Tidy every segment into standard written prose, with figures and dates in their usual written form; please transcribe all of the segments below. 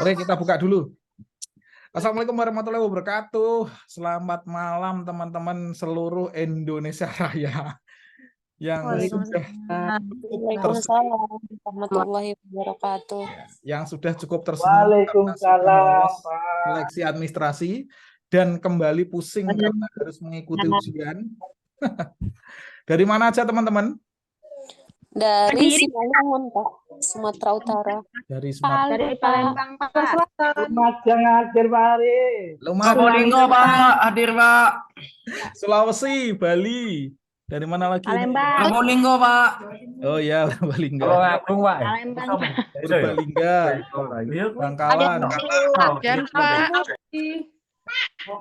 Oke, kita buka dulu. Assalamualaikum warahmatullahi wabarakatuh. Selamat malam teman-teman seluruh Indonesia Raya yang sudah Waalaikumsalam warahmatullahi wabarakatuh. yang sudah cukup tersinggung karena sudah Waalaikumsalam, lolos Pak. seleksi administrasi dan kembali pusing karena harus mengikuti ujian. Dari mana aja teman-teman? Dari Simalungun, Pak, Sumatera Utara. Dari Sumatera. Dari Palembang, Pak. Lumajang hadir, Pak Ari. Probolinggo, Pak, hadir, Pak. Sulawesi, Bali. Dari mana lagi? Palembang. Probolinggo, Pak. Oh ya, Purbalingga. Agung, Pak. Palembang. Purbalingga. Bangkalan. Dan Pak.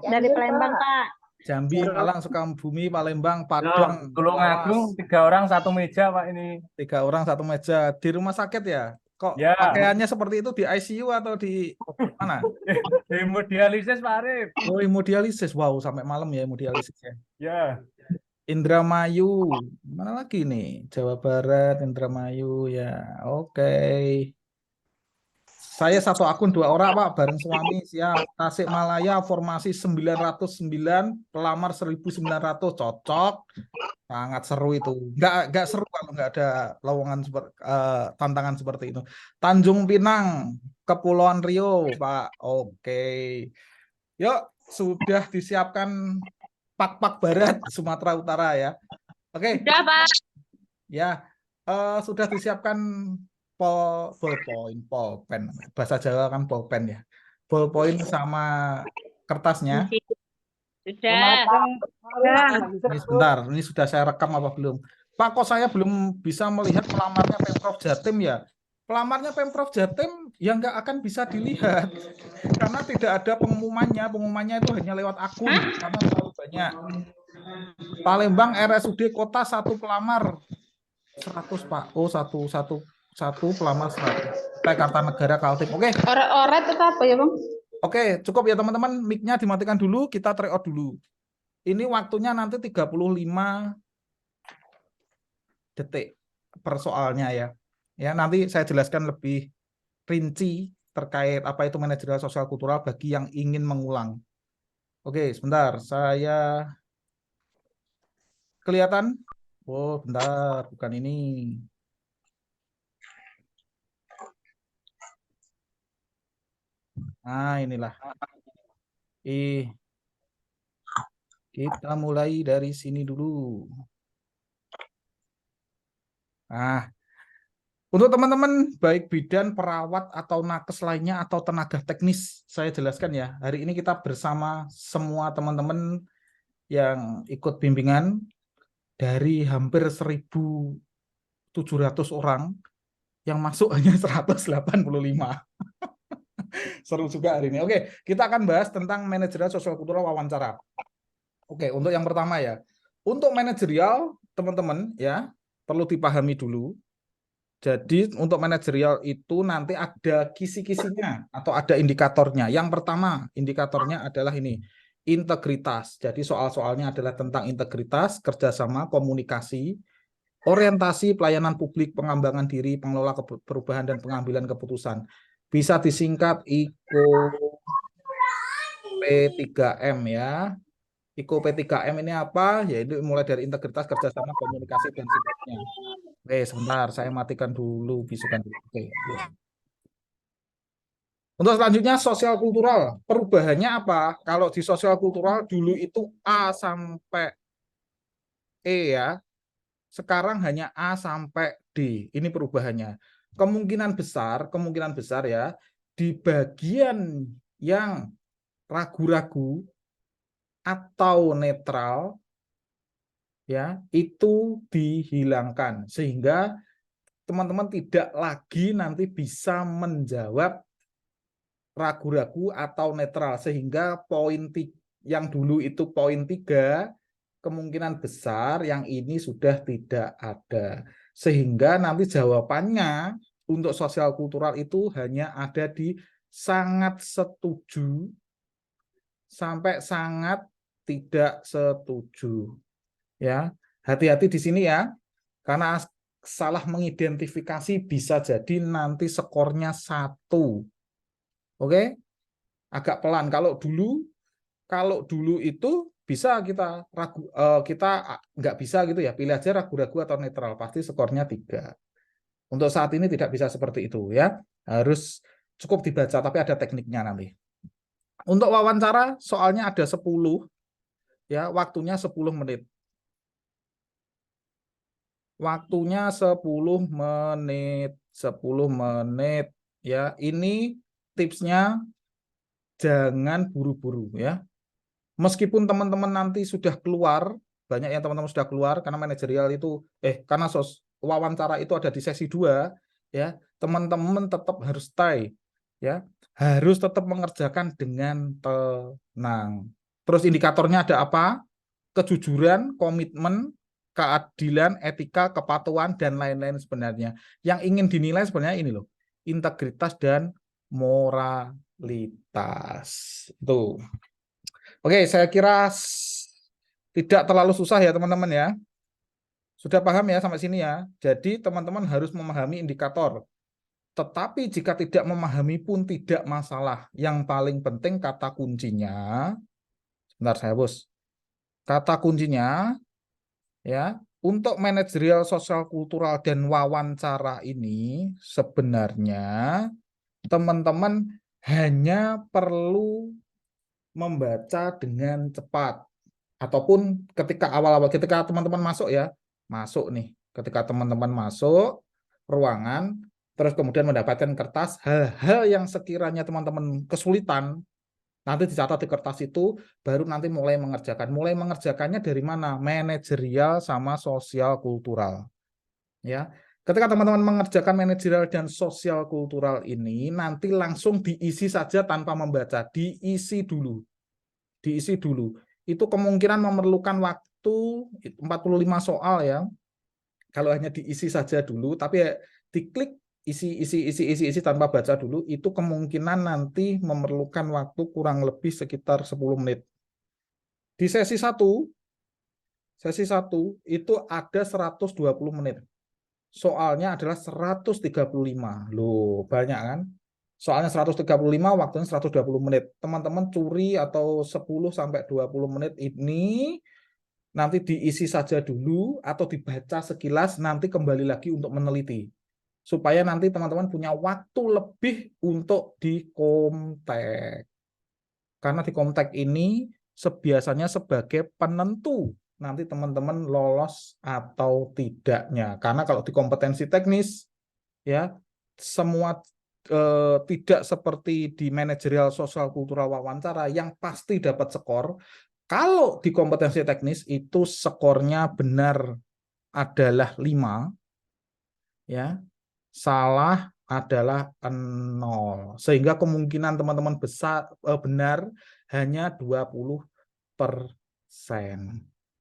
Dari Palembang, Pak. Jambi, Malang, Sukabumi, Palembang, Padang. Tulungagung, 3 orang 1 meja, Pak ini. 3 orang 1 meja di rumah sakit ya? Kok Ya. pakaiannya seperti itu di ICU atau di mana? Hemodialisis, Pak Arif. Oh, hemodialisis. Wow, sampai malam ya hemodialisis ya. Ya. Indramayu. Mana lagi nih? Jawa Barat, Indramayu ya. Oke. Saya satu akun 2 orang, Pak, bareng suami siap. Tasikmalaya formasi 909, pelamar 1900, cocok. Sangat seru itu. Enggak seru kalau nggak ada lowongan tantangan seperti itu. Tanjung Pinang, Kepulauan Rio, Pak. Oke. Yuk, sudah disiapkan Pak Barat Sumatera Utara ya. Oke. Sudah, Pak. Ya, sudah disiapkan pulpen. Bahasa Jawa kan pulpen ya. Ballpoint sama kertasnya. Sudah. Ini sebentar, ini sudah saya rekam apa belum? Pak, kok saya belum bisa melihat pelamarnya Pemprov Jatim ya? Pelamarnya Pemprov Jatim yang nggak akan bisa dilihat karena tidak ada pengumumannya. Pengumumannya itu hanya lewat akun karena terlalu banyak. Palembang RSUD Kota 1 pelamar 100, Pak. Oh, satu pelamar 100. Kartanegara Kaltim. Oke. Oret itu apa ya, Bang? Oke, cukup ya teman-teman. Mic-nya dimatikan dulu, kita tryout dulu. Ini waktunya nanti 35 detik per soalnya ya. Ya, nanti saya jelaskan lebih rinci terkait apa itu manajerial sosial kultural bagi yang ingin mengulang. Oke, sebentar. Saya kelihatan? Oh, bentar, bukan ini. Nah, inilah. Kita mulai dari sini dulu. Nah, untuk teman-teman baik bidan, perawat, atau nakes lainnya, atau tenaga teknis, saya jelaskan ya. Hari ini kita bersama semua teman-teman yang ikut bimbingan dari hampir 1.700 orang, yang masuk hanya 185. Seru juga hari ini. Oke, kita akan bahas tentang manajerial sosial kultural wawancara. Oke, untuk yang pertama ya. Untuk manajerial, teman-teman ya, perlu dipahami dulu. Jadi untuk manajerial itu nanti ada kisi-kisinya atau ada indikatornya. Yang pertama, indikatornya adalah ini, integritas. Jadi soal-soalnya adalah tentang integritas, kerjasama, komunikasi, orientasi, pelayanan publik, pengembangan diri, pengelola perubahan dan pengambilan keputusan. Bisa disingkat IKO P3M ya. IKO P3M ini apa? Yaitu mulai dari integritas, kerjasama, komunikasi, dan sebagainya. Oke, sebentar, saya matikan dulu bisukan dulu. Oke. Untuk selanjutnya sosial kultural. Perubahannya apa? Kalau di sosial kultural dulu itu A sampai E ya. Sekarang hanya A sampai D. Ini perubahannya. Kemungkinan besar ya, di bagian yang ragu-ragu atau netral ya, itu dihilangkan sehingga teman-teman tidak lagi nanti bisa menjawab ragu-ragu atau netral, sehingga poin yang dulu itu poin 3 kemungkinan besar yang ini sudah tidak ada, sehingga nanti jawabannya untuk sosial kultural itu hanya ada di sangat setuju sampai sangat tidak setuju ya. Hati-hati di sini ya, karena salah mengidentifikasi bisa jadi nanti skornya 1 Oke, agak pelan. Kalau dulu itu bisa kita ragu, kita nggak bisa gitu ya, pilih aja ragu-ragu atau netral, pasti skornya 3. Untuk saat ini tidak bisa seperti itu ya, harus cukup dibaca, tapi ada tekniknya nanti. Untuk wawancara soalnya ada 10 ya, waktunya 10 menit. Waktunya 10 menit, 10 menit ya. Ini tipsnya jangan buru-buru ya. Meskipun teman-teman nanti sudah keluar, banyak yang teman-teman sudah keluar karena manajerial itu karena wawancara itu ada di sesi 2 ya. Teman-teman tetap harus stay ya. Harus tetap mengerjakan dengan tenang. Terus indikatornya ada apa? Kejujuran, komitmen, keadilan, etika, kepatuhan, dan lain-lain sebenarnya. Yang ingin dinilai sebenarnya ini loh, integritas dan moralitas. Itu. Oke, saya kira tidak terlalu susah ya teman-teman ya. Sudah paham ya sampai sini ya. Jadi teman-teman harus memahami indikator. Tetapi jika tidak memahami pun tidak masalah. Yang paling penting kata kuncinya, sebentar saya bos. Kata kuncinya ya, untuk manajerial sosial kultural dan wawancara ini sebenarnya teman-teman hanya perlu membaca dengan cepat. Ataupun ketika awal-awal, ketika teman-teman masuk ya, masuk nih, ketika teman-teman masuk ruangan, terus kemudian mendapatkan kertas, hal-hal yang sekiranya teman-teman kesulitan, nanti dicatat di kertas itu, baru nanti mulai mengerjakan. Mulai mengerjakannya dari mana? Manajerial sama sosial kultural. Ya, ketika teman-teman mengerjakan manajerial dan sosial kultural ini, nanti langsung diisi saja tanpa membaca, diisi dulu. Diisi dulu. Itu kemungkinan memerlukan waktu 45 soal ya. Kalau hanya diisi saja dulu, tapi ya diklik isi tanpa baca dulu, itu kemungkinan nanti memerlukan waktu kurang lebih sekitar 10 menit. Di sesi 1 itu ada 120 menit. Soalnya adalah 135. Loh, banyak kan? Soalnya 135, waktunya 120 menit. Teman-teman curi atau 10 sampai 20 menit ini nanti diisi saja dulu atau dibaca sekilas, nanti kembali lagi untuk meneliti. Supaya nanti teman-teman punya waktu lebih untuk di komtek. Karena di komtek ini biasanya sebagai penentu nanti teman-teman lolos atau tidaknya. Karena kalau di kompetensi teknis ya semua tidak seperti di manajerial sosial kultural wawancara yang pasti dapat skor. Kalau di kompetensi teknis itu skornya benar adalah 5 ya. Salah adalah 0. Sehingga kemungkinan teman-teman benar hanya 20%.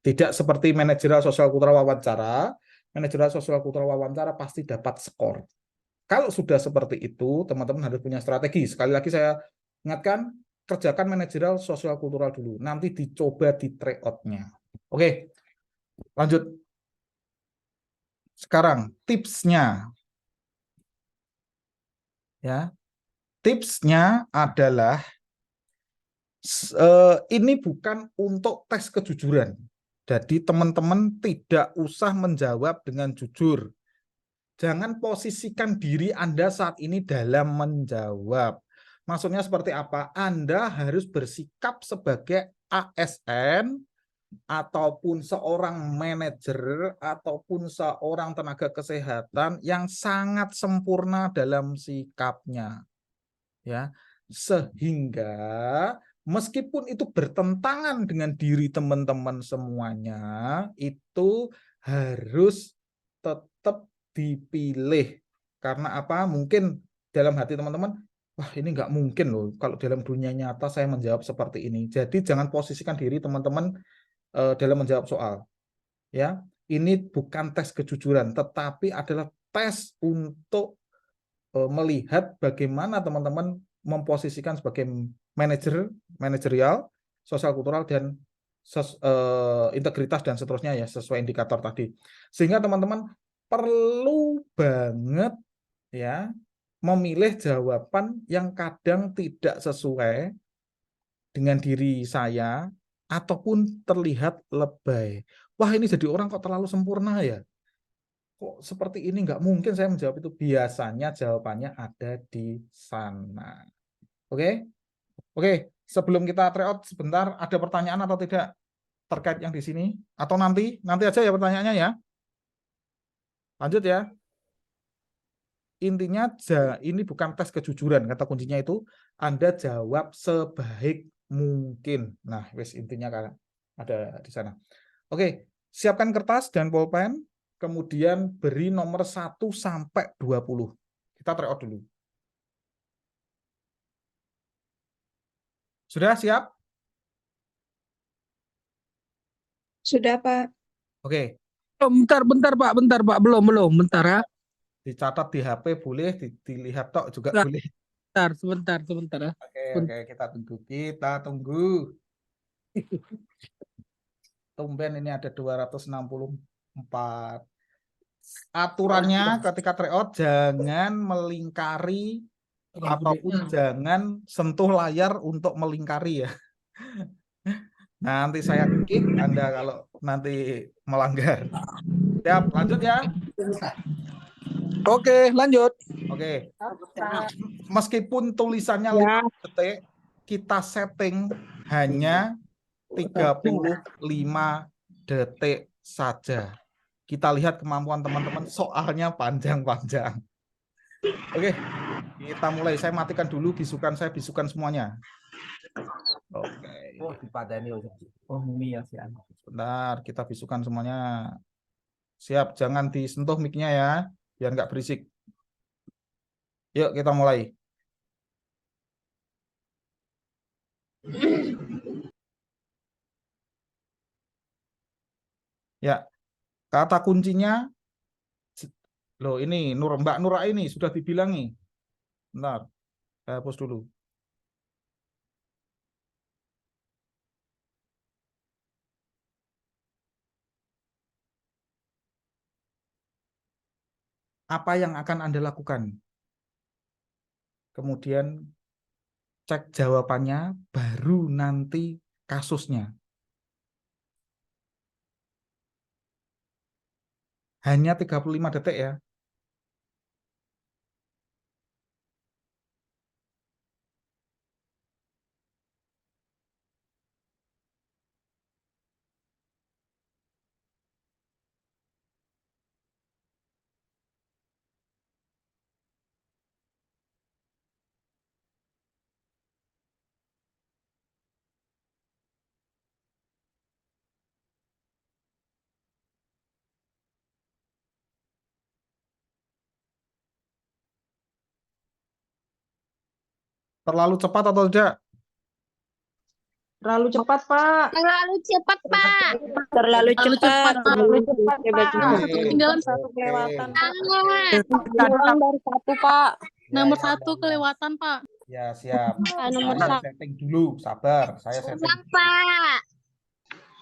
Tidak seperti manajerial sosial kultural wawancara. Manajerial sosial kultural wawancara pasti dapat skor. Kalau sudah seperti itu, teman-teman harus punya strategi. Sekali lagi saya ingatkan, kerjakan manajerial sosial kultural dulu. Nanti dicoba di tryout-nya. Oke, lanjut. Sekarang tipsnya. Ya, tipsnya adalah ini bukan untuk tes kejujuran. Jadi teman-teman tidak usah menjawab dengan jujur. Jangan posisikan diri Anda saat ini dalam menjawab. Maksudnya seperti apa? Anda harus bersikap sebagai ASN ataupun seorang manajer ataupun seorang tenaga kesehatan yang sangat sempurna dalam sikapnya. Ya, sehingga meskipun itu bertentangan dengan diri teman-teman semuanya, itu harus tetap dipilih. Karena apa? Mungkin dalam hati teman-teman, wah ini nggak mungkin loh kalau dalam dunia nyata saya menjawab seperti ini. Jadi jangan posisikan diri teman-teman dalam menjawab soal. Ya, ini bukan tes kejujuran, tetapi adalah tes untuk melihat bagaimana teman-teman memposisikan sebagai manajerial, sosial kultural, dan integritas dan seterusnya ya, sesuai indikator tadi. Sehingga teman-teman perlu banget ya memilih jawaban yang kadang tidak sesuai dengan diri saya ataupun terlihat lebay. Wah, ini jadi orang kok terlalu sempurna ya? Kok seperti ini? Nggak mungkin saya menjawab itu. Biasanya jawabannya ada di sana. Oke? Oke, sebelum kita tryout sebentar, ada pertanyaan atau tidak terkait yang di sini? Atau nanti aja ya pertanyaannya ya. Lanjut ya. Intinya ini bukan tes kejujuran, kata kuncinya itu Anda jawab sebaik mungkin. Nah, wes intinya kan ada di sana. Oke, siapkan kertas dan pulpen, kemudian beri nomor 1 sampai 20. Kita tryout dulu. Sudah siap? Sudah, Pak. Oke, Bentar, bentar, Pak. Belum, bentar ya. dicatat di HP boleh, dilihat tok juga Enggak. boleh. Sebentar ya. Oke, kita tunggu. Tumben ini ada 264. Aturannya ketika tryout jangan melingkari ataupun jangan sentuh layar untuk melingkari ya. Nanti saya kick Anda kalau nanti melanggar. Siap, lanjut ya. Oke, lanjut. Oke. Meskipun tulisannya 5 detik, kita setting hanya 35 detik saja. Kita lihat kemampuan teman-teman, soalnya panjang-panjang. Oke, kita mulai. Saya matikan dulu bisukan saya, bisukan semuanya. Oke. Bentar, kita bisukan semuanya. Siap, jangan disentuh mic-nya ya, biar nggak berisik. Yuk, kita mulai. Ya, kata kuncinya, loh ini Mbak Nura ini sudah dibilangi. Bentar, saya hapus dulu. Apa yang akan Anda lakukan? Kemudian cek jawabannya, baru nanti kasusnya. Hanya 35 detik ya. Terlalu cepat atau tidak? Terlalu cepat, Pak. Terlalu cepat, Pak. Terlalu cepat. Terlalu cepat, Pak. Oke, Ketinggalan oke. satu kelewatan, Pak. Sangat. Ulang dari 1, Pak. Nomor Satu kelewatan, Pak. Ya, siap. Nomor Saya 1. setting dulu, sabar. Ulang, Pak.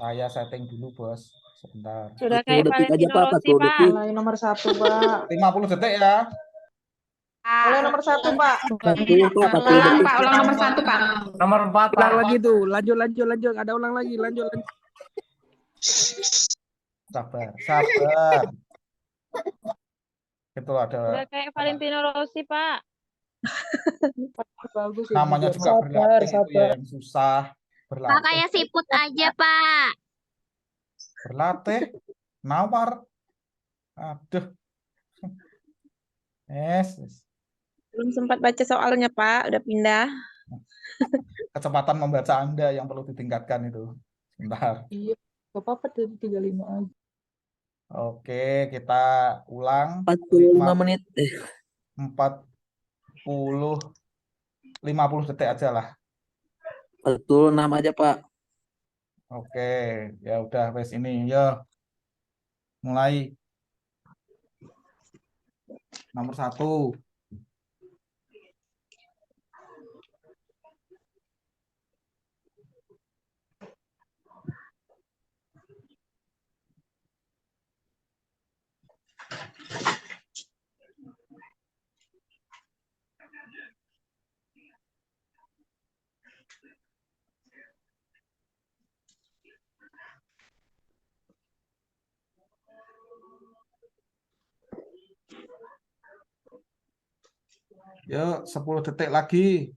Saya setting dulu, Bos. Sebentar. Sudah kayak Valentino Rossi, Pak. Mulai nomor 1, Pak. 50 detik ya. Mulai nomor 1, Pak. Ulang, Pak. Ulang nomor 1, Pak. Nomor 4, Ulang Pak. lagi tuh. Lanjut. Ada ulang lagi. Lanjut. Sabar, sabar. Itu ada Sudah kayak Valentino Rossi, Pak. Bagus ya. namanya juga berlatih itu ya yang susah. Pak, Berlatih. kayak siput aja, Pak. Berlatih. Nawar. Aduh. Yes. Belum sempat baca soalnya, Pak. Udah pindah. Kecepatan membaca Anda yang perlu ditingkatkan itu. Sebentar. Iya. Gak apa-apa dari 35 aja. Oke, kita ulang. 45 menit. 50 detik aja lah. 46 aja, Pak. Oke, ya udah wes ini. Yo. Mulai. Nomor 1. Yuk, 10 detik lagi.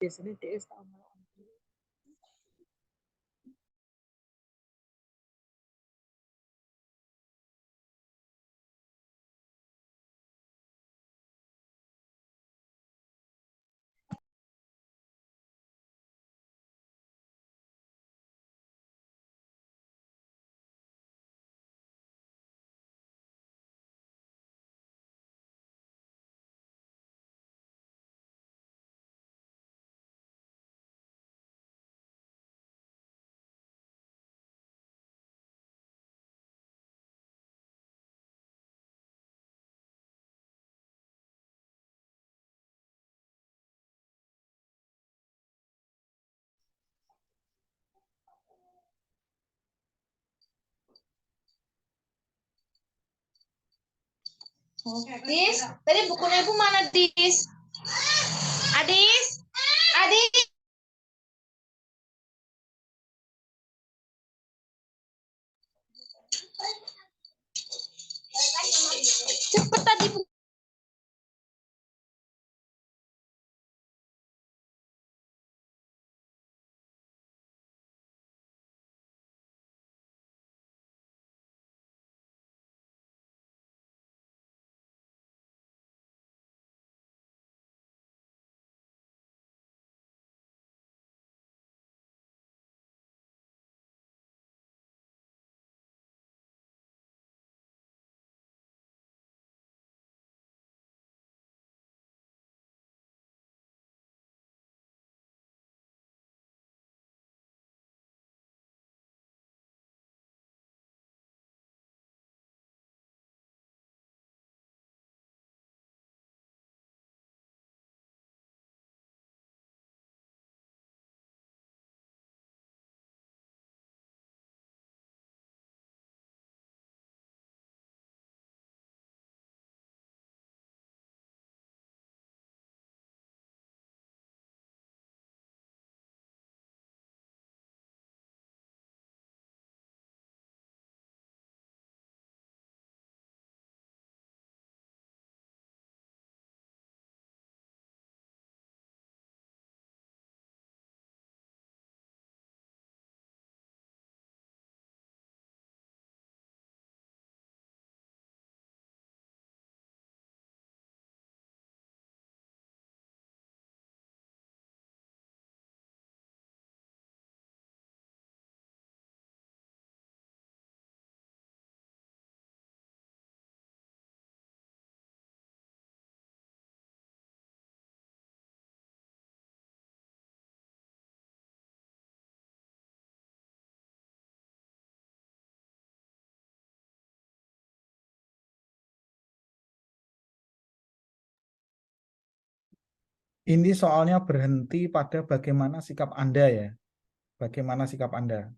Biasanya DS sama Dis, tadi bukunya ibu mana, Dis? Adis? Adis? Ini soalnya berhenti pada bagaimana sikap Anda ya. Bagaimana sikap Anda?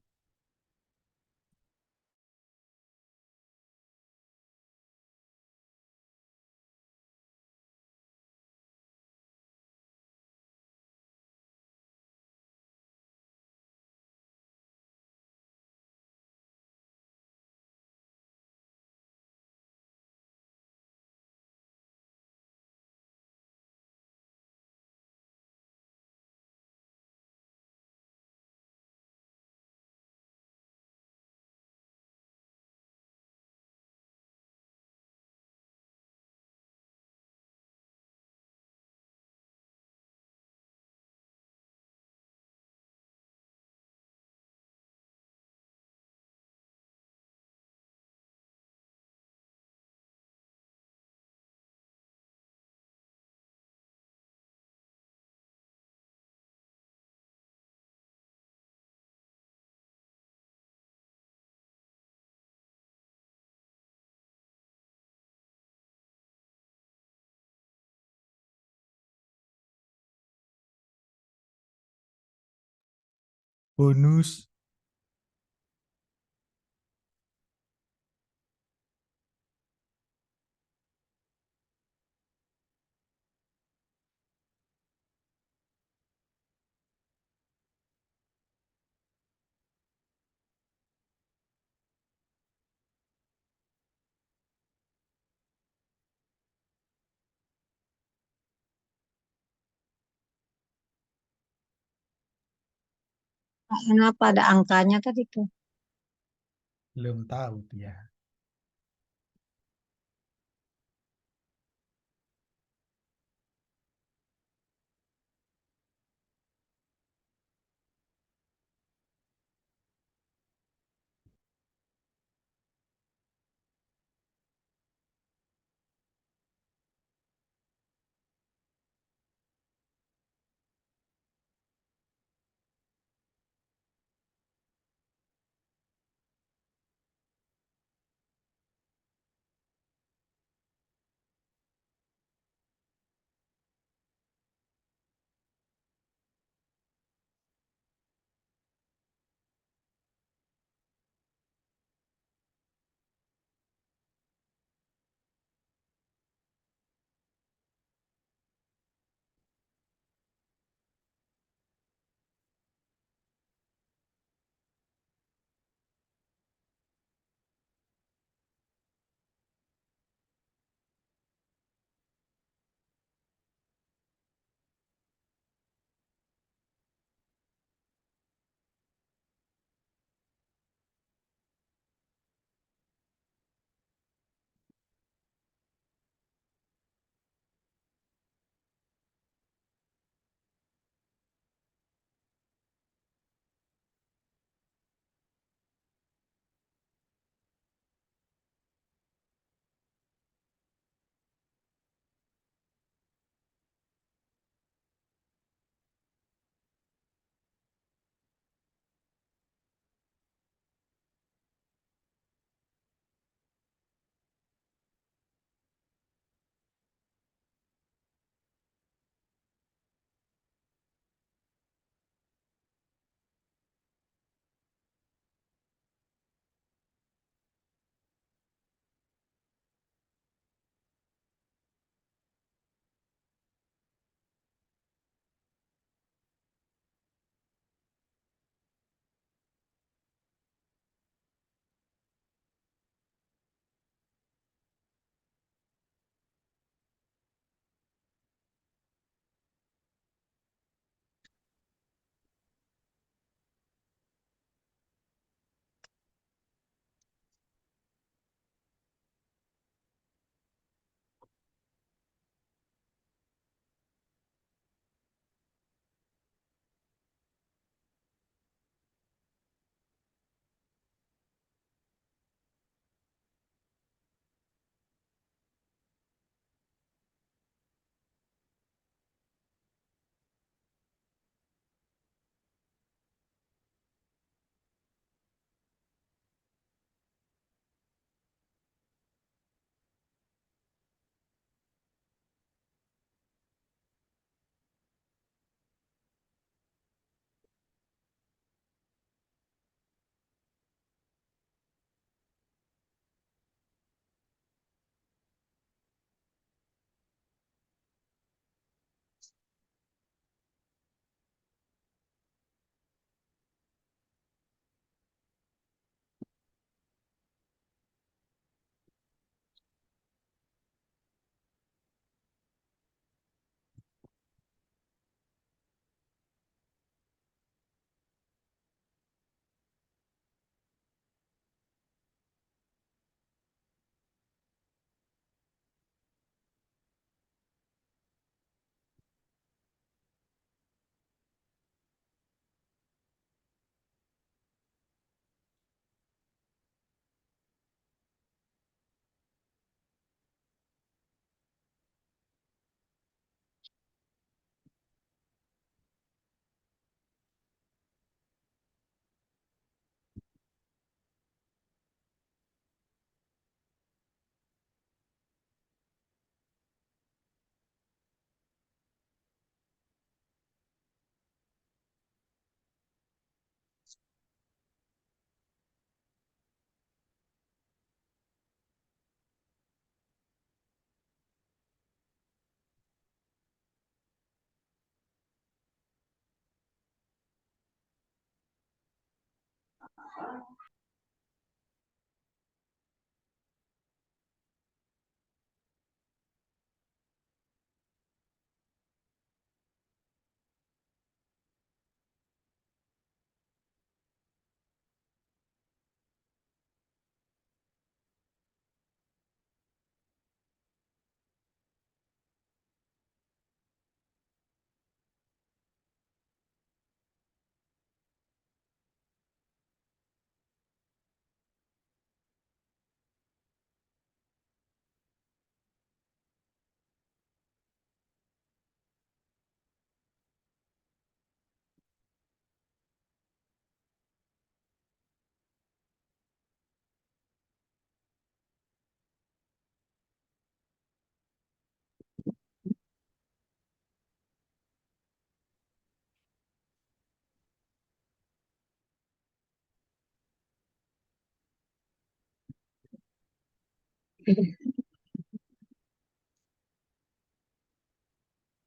Bonus. Kenapa ada angkanya tadi tuh? Belum tahu dia.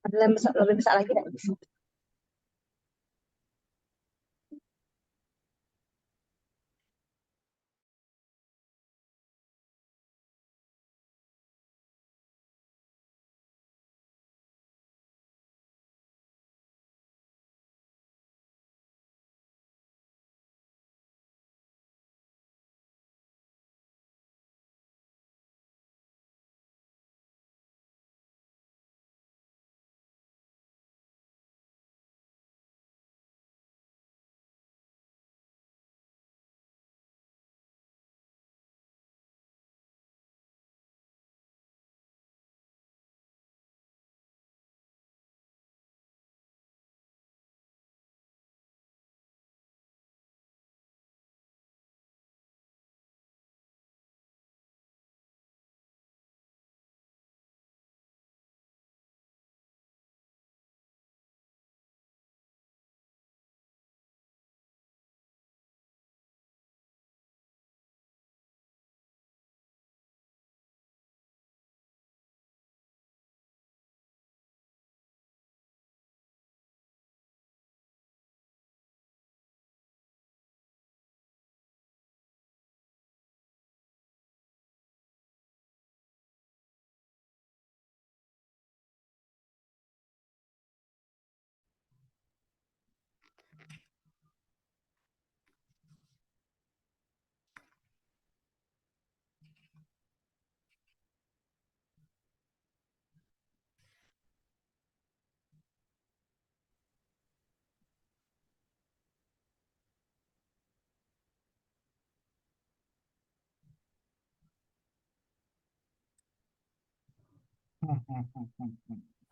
Ada lebih besar lagi nggak?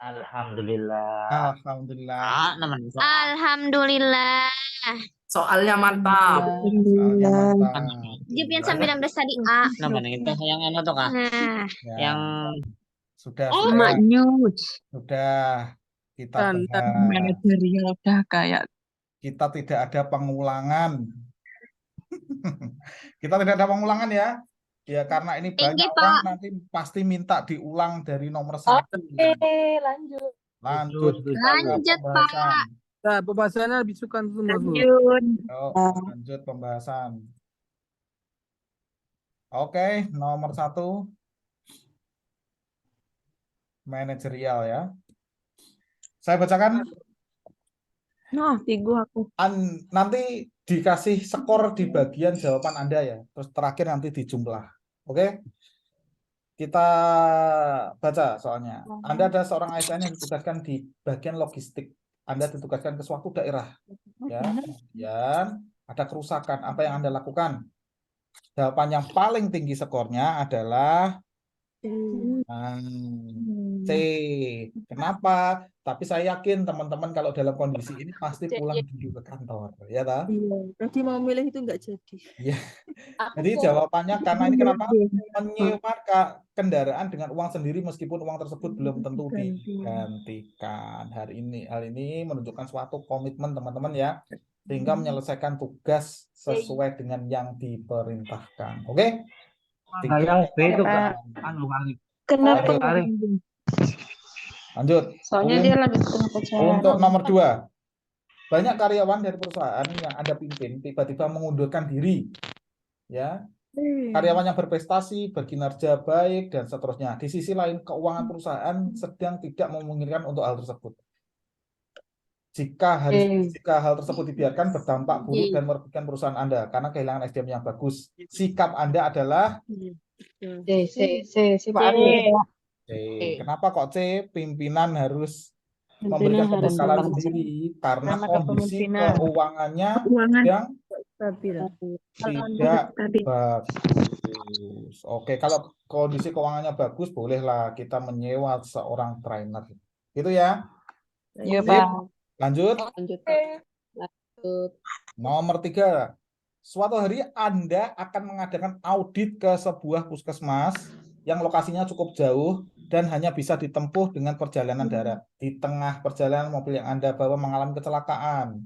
Alhamdulillah. Alhamdulillah. Alhamdulillah. Soalnya mantap. Soalnya mantap. Jep yang 19 tadi A. Namanya itu yang anu tuh Kak. Nah, Ya, sudah, Oh, sudah, News. sudah. Kita Tentang bahas. manajerial udah kayak Kita tidak ada pengulangan. Kita tidak ada pengulangan ya. Ya, karena ini Tinggi, banyak Pak. orang nanti pasti minta diulang dari nomor 1. lanjut. Lanjut kita ke Lanjut, pembahasan. Nah, pembahasannya lebih suka semua tuh. Yuk, lanjut pembahasan. Oke, nomor 1. Manajerial ya. Saya bacakan. Nah, tigu aku. Nanti dikasih skor di bagian jawaban Anda ya. Terus terakhir nanti dijumlah. Oke? Kita baca soalnya. Anda ada seorang ASN yang ditugaskan di bagian logistik. Anda ditugaskan ke suatu daerah. Ya, kemudian ada kerusakan. Apa yang Anda lakukan? Jawaban yang paling tinggi skornya adalah C. Kenapa? Tapi saya yakin teman-teman kalau dalam kondisi ini pasti pulang dulu ke kantor, ya ta? Berarti mau milih itu nggak jadi. Iya. Jadi jawabannya karena ini kenapa? Menyewa kendaraan dengan uang sendiri meskipun uang tersebut belum tentu digantikan. Hal ini menunjukkan suatu komitmen teman-teman ya, sehingga menyelesaikan tugas sesuai dengan yang diperintahkan. Oke? Yang B itu Kak. Anu kali. Kenapa? Lanjut. Soalnya dia lanjut ke saya. Untuk nomor 2. banyak karyawan dari perusahaan yang Anda pimpin tiba-tiba mengundurkan diri, ya. Karyawan yang berprestasi, berkinerja baik, dan seterusnya. Di sisi lain, keuangan perusahaan sedang tidak memungkinkan untuk hal tersebut. Jika hal tersebut dibiarkan, berdampak buruk dan merugikan perusahaan Anda karena kehilangan SDM yang bagus. Sikap Anda adalah Si Pak Arif. C. Kenapa kok C? Pimpinan harus memberikan pembekalan sendiri karena kondisi keuangannya yang tidak bagus. Oke, kalau kondisi keuangannya bagus, bolehlah kita menyewa seorang trainer. Gitu ya. Iya, Sip. Pak. Lanjut. Lanjut. Nomor 3. Suatu hari Anda akan mengadakan audit ke sebuah puskesmas yang lokasinya cukup jauh dan hanya bisa ditempuh dengan perjalanan darat. Di tengah perjalanan mobil yang Anda bawa mengalami kecelakaan.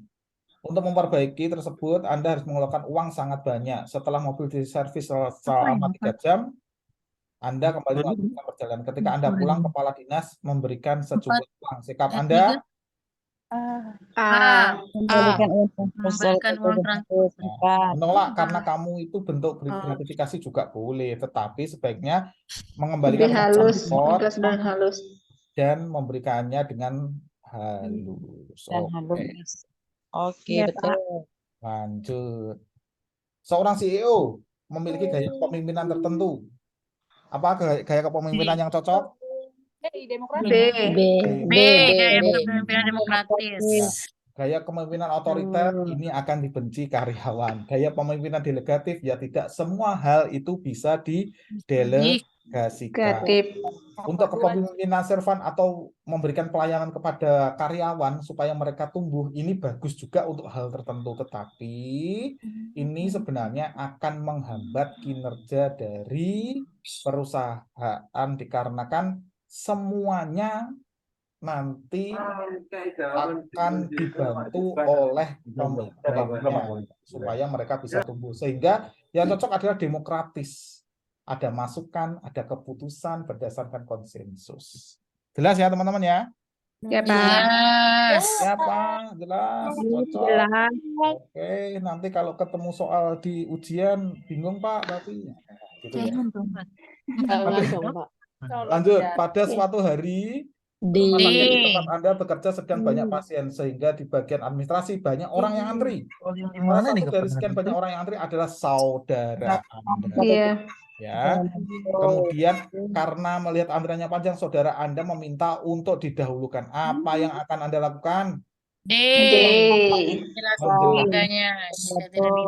Untuk memperbaiki tersebut, Anda harus mengeluarkan uang sangat banyak. Setelah mobil diservis selama 3 jam, Anda kembali melanjutkan perjalanan. Ketika Anda pulang, kepala dinas memberikan sejumlah uang. Sikap Anda? Memberikan uang Menolak karena kamu itu bentuk gratifikasi juga boleh, tetapi sebaiknya mengembalikan uang transport dan memberikannya dengan halus. Oke, betul. Lanjut. Seorang CEO memiliki gaya kepemimpinan tertentu. Apa gaya kepemimpinan yang cocok? Gaya kepemimpinan demokratis. Gaya kepemimpinan otoriter ini akan dibenci karyawan. Gaya kepemimpinan delegatif, ya tidak semua hal itu bisa didelegasikan. Untuk kepemimpinan servan atau memberikan pelayanan kepada karyawan supaya mereka tumbuh, ini bagus juga untuk hal tertentu. Tetapi ini sebenarnya akan menghambat kinerja dari perusahaan dikarenakan semuanya nanti akan dibantu oleh pemimpinnya supaya mereka bisa tumbuh. Sehingga yang cocok adalah demokratis. Ada masukan, ada keputusan berdasarkan konsensus. Jelas ya teman-teman ya? Ya, Pak. Ya Pak, jelas, cocok. Jelas. Oke, nanti kalau ketemu soal di ujian bingung Pak, tapi gitu ya. Lanjut, pada suatu hari rumah sakit di tempat Anda bekerja sedang banyak pasien, sehingga di bagian administrasi banyak orang yang antri. Salah satu dari sekian banyak orang yang antri adalah saudara Anda. Iya. Ya. Kemudian karena melihat antriannya panjang, saudara Anda meminta untuk didahulukan. Apa yang akan Anda lakukan?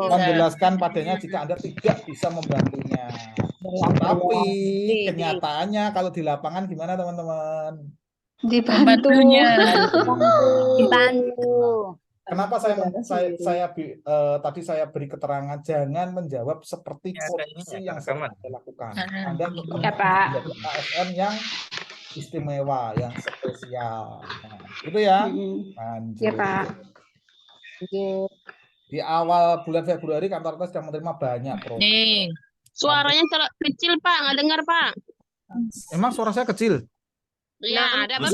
Menjelaskan padanya jika Anda tidak bisa membantunya. Tapi kenyataannya kalau di lapangan gimana teman-teman? Dibantu. Kenapa tadi saya beri keterangan jangan menjawab seperti kondisi yang sering Anda lakukan. Anda Ya, Pak. menjadi ASN yang istimewa, yang spesial. Nah, itu ya. Lanjut. Ya, Pak. Di awal bulan Februari kantor kita sedang menerima banyak proyek. Suaranya kecil, Pak. Nggak dengar, Pak. Emang suara saya kecil? Iya, ada apa?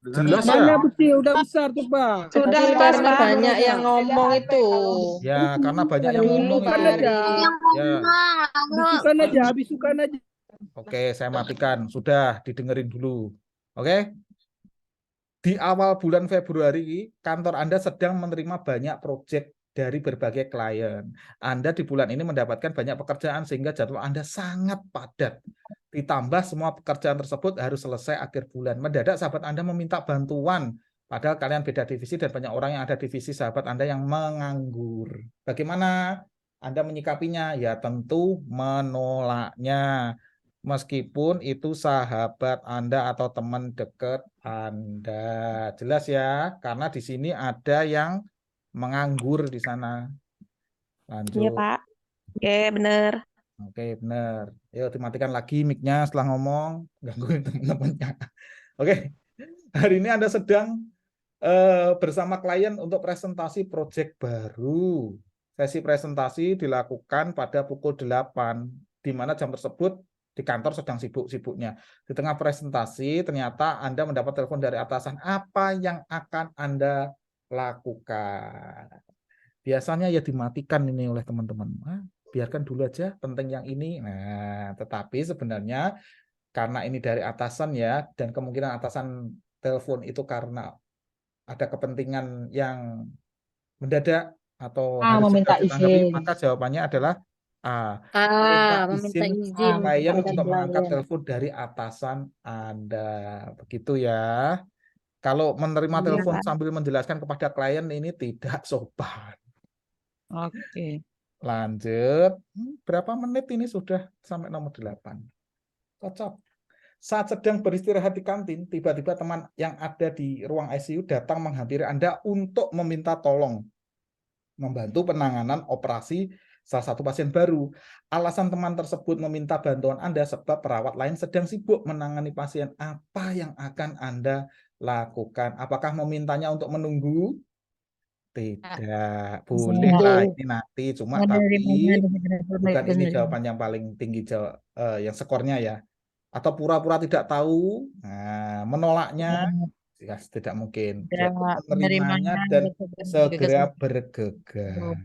Jelas Mana ya? bukti udah besar tuh Pak. Sudah, Karena Pak. banyak yang ngomong itu. Ya, karena banyak yang ngomong Bisukan itu. aja. Ya. Bisukan aja. Oke, saya matikan. Sudah didengerin dulu. Oke. Di awal bulan Februari, kantor Anda sedang menerima banyak proyek dari berbagai klien. Anda di bulan ini mendapatkan banyak pekerjaan sehingga jadwal Anda sangat padat. Ditambah semua pekerjaan tersebut harus selesai akhir bulan. Mendadak sahabat Anda meminta bantuan. Padahal kalian beda divisi dan banyak orang yang ada divisi sahabat Anda yang menganggur. Bagaimana Anda menyikapinya? Ya tentu menolaknya. Meskipun itu sahabat Anda atau teman dekat Anda. Jelas ya? Karena di sini ada yang menganggur di sana. Lanjut. Iya, Pak. Oke, bener. Oke, benar. Yuk dimatikan lagi mic-nya setelah ngomong, gangguin teman-temannya. Oke, hari ini Anda sedang bersama klien untuk presentasi proyek baru. Sesi presentasi dilakukan pada pukul 8, di mana jam tersebut Di kantor sedang sibuk-sibuknya. Di tengah presentasi ternyata Anda mendapat telepon dari atasan. Apa yang akan Anda lakukan? Biasanya ya dimatikan ini oleh teman-teman. Biarkan dulu aja, penting yang ini. Nah, tetapi sebenarnya karena ini dari atasan ya, dan kemungkinan atasan telepon itu karena ada kepentingan yang mendadak atau harus meminta segera ditanggapi, izin. maka jawabannya adalah meminta Meminta izin izin. klien meminta untuk mengangkat klien. telepon dari atasan Anda. Begitu ya. Kalau menerima Iya, telepon Pak. sambil menjelaskan kepada klien ini tidak sopan. Oke. Lanjut. Berapa menit ini sudah sampai nomor 8. Cocok. Saat sedang beristirahat di kantin, tiba-tiba teman yang ada di ruang ICU datang menghampiri Anda untuk meminta tolong membantu penanganan operasi salah satu pasien baru. Alasan teman tersebut meminta bantuan Anda sebab perawat lain sedang sibuk menangani pasien. Apa yang akan Anda lakukan? Apakah memintanya untuk menunggu? Tidak, boleh lah ini nanti. Cuma tapi bukan ini jawaban yang paling tinggi yang skornya ya. Atau pura-pura tidak tahu, menolaknya ya, tidak mungkin. Jadi menerimanya dan segera bergegas.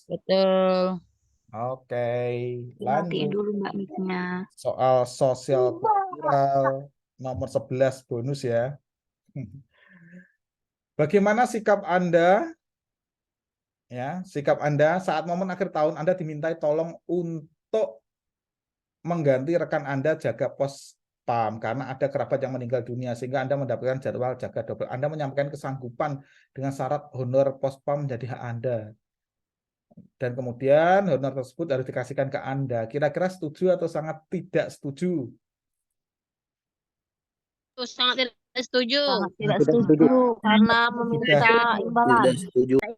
Betul. Oke, Matiin lanjut. dulu Mbak mic-nya. Soal sosial kultural nomor 11 bonus ya. Bagaimana sikap Anda? Ya, sikap Anda saat momen akhir tahun Anda dimintai tolong untuk mengganti rekan Anda jaga pos PAM karena ada kerabat yang meninggal dunia sehingga Anda mendapatkan jadwal jaga double. Anda menyampaikan kesanggupan dengan syarat honor pos PAM menjadi hak Anda. Dan kemudian honor tersebut harus dikasihkan ke Anda. Kira-kira setuju atau sangat tidak setuju? Sangat tidak setuju. Sangat tidak setuju karena meminta imbalan.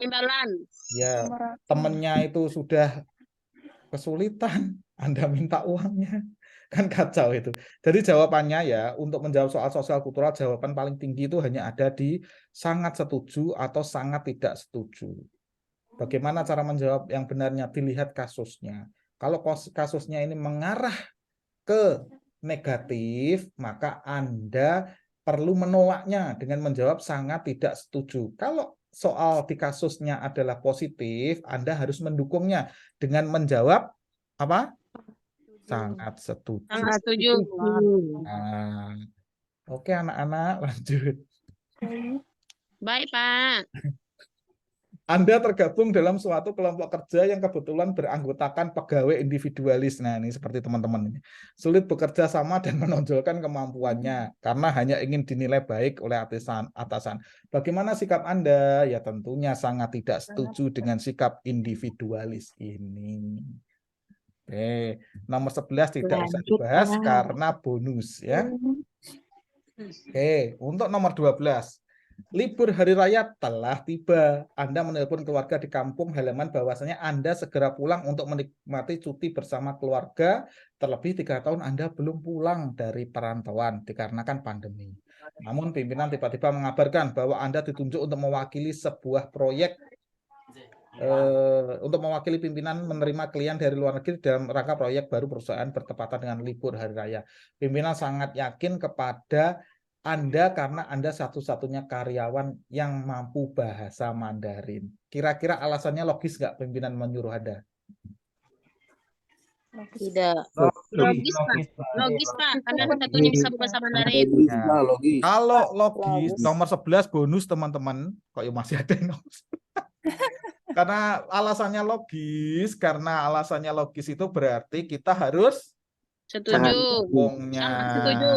Imbalan. Ya, temennya itu sudah kesulitan, Anda minta uangnya. Kan kacau itu. Jadi jawabannya ya, untuk menjawab soal sosial kultural, jawaban paling tinggi itu hanya ada di sangat setuju atau sangat tidak setuju. Bagaimana cara menjawab yang benarnya? Dilihat kasusnya. Kalau kasusnya ini mengarah ke negatif, maka Anda perlu menolaknya dengan menjawab sangat tidak setuju. Kalau soal di kasusnya adalah positif, Anda harus mendukungnya dengan menjawab apa? Sangat setuju. Sangat setuju. Nah, oke anak-anak, lanjut. Baik, Pak. Anda tergabung dalam suatu kelompok kerja yang kebetulan beranggotakan pegawai individualis. Nah, ini seperti teman-teman ini. Sulit bekerja sama dan menonjolkan kemampuannya karena hanya ingin dinilai baik oleh atasan. Bagaimana sikap Anda? Ya tentunya sangat tidak setuju dengan sikap individualis ini. Oke, nomor 11 tidak usah dibahas karena bonus ya. Oke, untuk nomor 12. Libur hari raya telah tiba. Anda menelpon keluarga di kampung halaman bahwasanya Anda segera pulang untuk menikmati cuti bersama keluarga. Terlebih 3 tahun Anda belum pulang dari perantauan dikarenakan pandemi. Namun pimpinan tiba-tiba mengabarkan bahwa Anda ditunjuk untuk mewakili sebuah proyek untuk mewakili pimpinan menerima klien dari luar negeri dalam rangka proyek baru perusahaan bertepatan dengan libur hari raya. Pimpinan sangat yakin kepada Anda karena Anda satu-satunya karyawan yang mampu bahasa Mandarin. Kira-kira alasannya logis nggak pimpinan menyuruh Anda? Tidak. Logis, Pak. Logis, Pak. Karena satunya bisa bahasa Mandarin. Nah, kalau logis, nomor 11 bonus teman-teman. Kok ya masih ada yang nomor 11? Karena alasannya logis itu berarti kita harus Setuju. mendukungnya. Sangat setuju.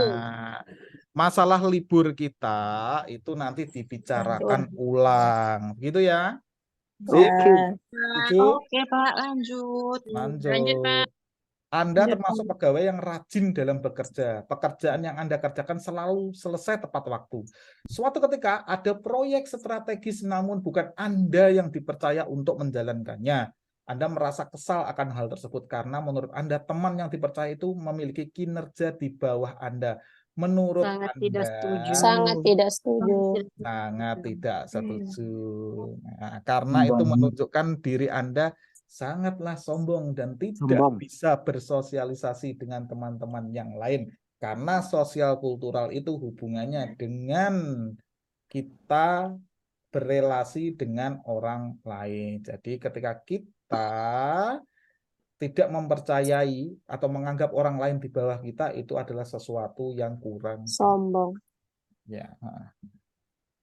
Masalah libur kita itu nanti dibicarakan ulang, gitu ya? Setuju? Oke, Pak, lanjut. Lanjut, Pak. Anda termasuk pegawai yang rajin dalam bekerja. Pekerjaan yang Anda kerjakan selalu selesai tepat waktu. Suatu ketika ada proyek strategis namun bukan Anda yang dipercaya untuk menjalankannya. Anda merasa kesal akan hal tersebut karena menurut Anda teman yang dipercaya itu memiliki kinerja di bawah Anda. Menurut Sangat Anda tidak setuju. Sangat tidak setuju. sangat tidak setuju. Nah, karena itu menunjukkan diri Anda sangatlah sombong dan tidak Sombong. bisa bersosialisasi dengan teman-teman yang lain. Karena sosial kultural itu hubungannya dengan kita berelasi dengan orang lain. Jadi ketika kita tidak mempercayai atau menganggap orang lain di bawah kita, itu adalah sesuatu yang kurang. Sombong. Ya,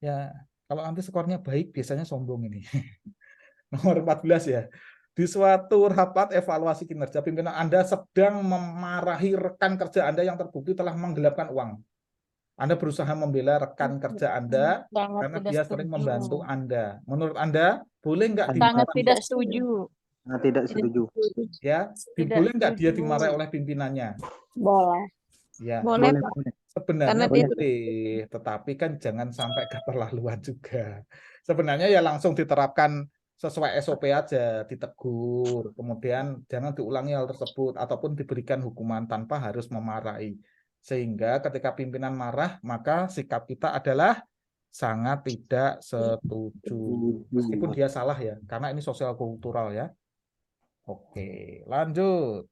ya, kalau nanti skornya baik biasanya sombong ini. Nomor 14 ya. Di suatu rapat evaluasi kinerja, pimpinan Anda sedang memarahi rekan kerja Anda yang terbukti telah menggelapkan uang. Anda berusaha membela rekan kerja Anda karena dia sering membantu Anda. Menurut Anda, boleh nggak Sangat dimarahi? tidak setuju. Nah, tidak setuju. Ya, Tidak boleh nggak dia setuju. dimarahi oleh pimpinannya? Boleh. Ya, Boleh, Boleh, Pak. boleh. sebenarnya Karena dia boleh, tetapi kan jangan sampai keterlaluan juga. Sebenarnya ya langsung diterapkan sesuai SOP aja, ditegur, kemudian jangan diulangi hal tersebut, ataupun diberikan hukuman tanpa harus memarahi. Sehingga ketika pimpinan marah, maka sikap kita adalah sangat tidak setuju. Meskipun dia salah ya, karena ini sosial kultural ya. Oke, lanjut.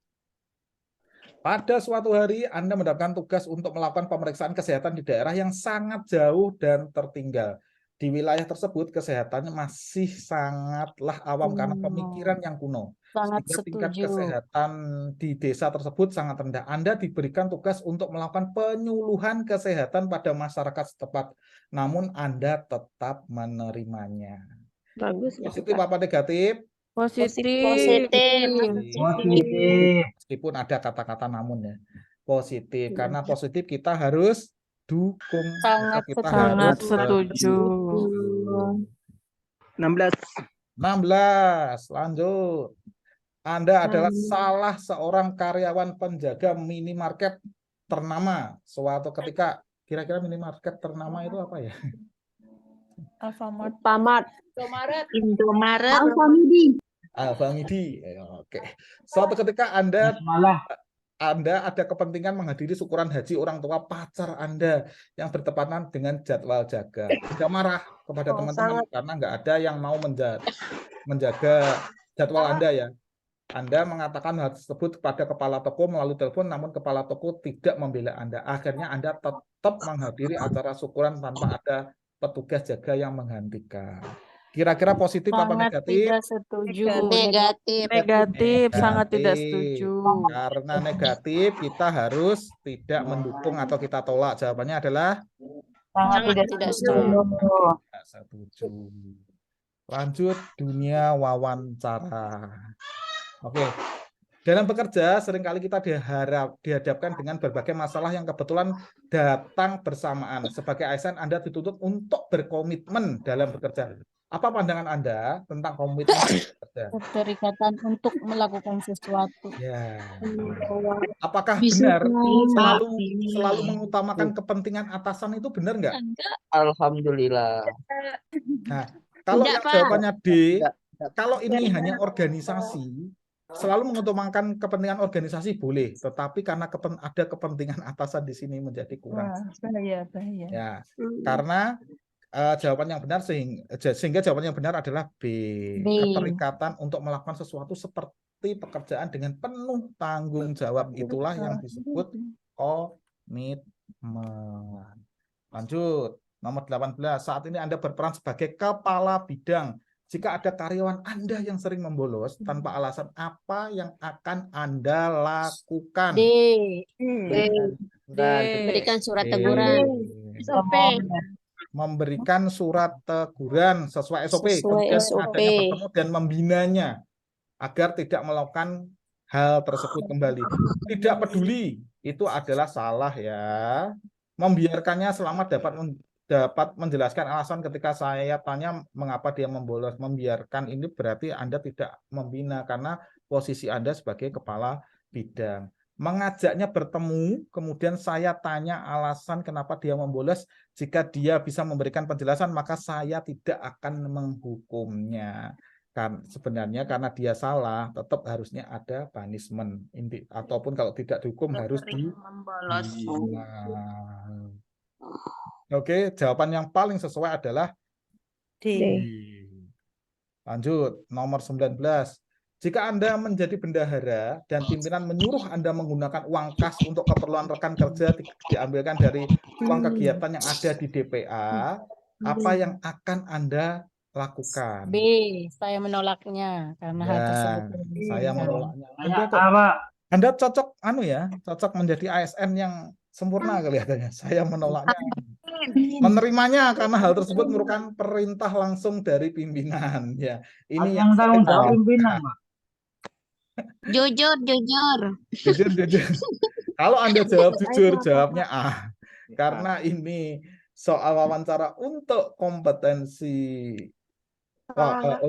Pada suatu hari Anda mendapatkan tugas untuk melakukan pemeriksaan kesehatan di daerah yang sangat jauh dan tertinggal. Di wilayah tersebut kesehatannya masih sangatlah awam karena pemikiran yang kuno. Sangat Sehingga tingkat setuju. kesehatan di desa tersebut sangat rendah. Anda diberikan tugas untuk melakukan penyuluhan kesehatan pada masyarakat setempat. Namun Anda tetap menerimanya. bagus ya, Positif Pak. apa negatif? Positif. Positif. Positif. Meskipun ada kata-kata namun ya. Positif. Karena positif kita harus dukung. Sangat kita sangat harus setuju. 16. 16. Lanjut. Anda adalah salah seorang karyawan penjaga minimarket ternama suatu ketika. Kira-kira minimarket ternama itu apa ya? Alfamart. Pamat. Indomaret. Alfamidi. Oke. Suatu ketika Anda Malah. ada kepentingan menghadiri syukuran haji orang tua pacar Anda yang bertepatan dengan jadwal jaga. Anda marah kepada teman-teman karena nggak ada yang mau menjaga jadwal Anda ya. Anda mengatakan hal tersebut kepada kepala toko melalui telepon, namun kepala toko tidak membela Anda. Akhirnya Anda tetap menghadiri acara syukuran tanpa ada petugas jaga yang menghentikan. Kira-kira positif apa Sangat negatif? tidak setuju. Negatif. Negatif, sangat tidak Negatif. setuju. Karena negatif, kita harus tidak mendukung atau kita tolak. Jawabannya adalah Sangat Sangat tidak setuju. tidak setuju. Lanjut, dunia wawancara. Oke. Dalam bekerja, seringkali kita dihadapkan dengan berbagai masalah yang kebetulan datang bersamaan. Sebagai ASN, Anda dituntut untuk berkomitmen dalam bekerja. Apa pandangan Anda tentang komitmen bekerja? Keterikatan untuk melakukan sesuatu. Ya. Apakah benar selalu mengutamakan kepentingan atasan itu benar nggak? Alhamdulillah. Nah, kalau Tidak, yang Pak. jawabannya D, kalau ini hanya organisasi, selalu mengutamakan kepentingan organisasi boleh, tetapi karena ada kepentingan atasan di sini menjadi kurang. Wah, bahaya. Ya, karena jawaban yang benar sehingga jawaban yang benar adalah B. Keterikatan untuk melakukan sesuatu seperti pekerjaan dengan penuh tanggung jawab, itulah yang disebut komitmen. Lanjut, nomor 18. Saat ini Anda berperan sebagai kepala bidang. Jika ada karyawan Anda yang sering membolos tanpa alasan, apa yang akan Anda lakukan? D. Dan Berikan surat D. teguran. SOP. Memberikan surat teguran sesuai SOP, Sesuai kemudian SOP. adanya bertemu dan membinanya agar tidak melakukan hal tersebut kembali. Tidak peduli, itu adalah salah ya. Membiarkannya selama dapat menjelaskan alasan ketika saya tanya mengapa dia membolos. Membiarkan ini berarti Anda tidak membina karena posisi Anda sebagai kepala bidang. Mengajaknya bertemu, kemudian saya tanya alasan kenapa dia membolos. Jika dia bisa memberikan penjelasan, maka saya tidak akan menghukumnya. Sebenarnya karena dia salah, tetap harusnya ada punishment. Ataupun kalau tidak dihukum harus Membolos. dibina. Oke, jawaban yang paling sesuai adalah D. Lanjut, nomor 19. Jika Anda menjadi bendahara dan pimpinan menyuruh Anda menggunakan uang kas untuk keperluan rekan kerja diambilkan dari uang kegiatan yang ada di DPA, apa yang akan Anda lakukan? B, saya menolaknya karena hal Ya, tersebut. saya menolaknya. Apa? Anda cocok cocok menjadi ASN yang sempurna kelihatannya. Saya menolaknya. Menerimanya karena hal tersebut merupakan perintah langsung dari pimpinan. Ya, ini Yang tanggung jawab saya pimpinan, Pak. Jujur, jujur. jujur. Kalau Anda jawab jujur, jawabnya A. Karena ini soal wawancara untuk kompetensi.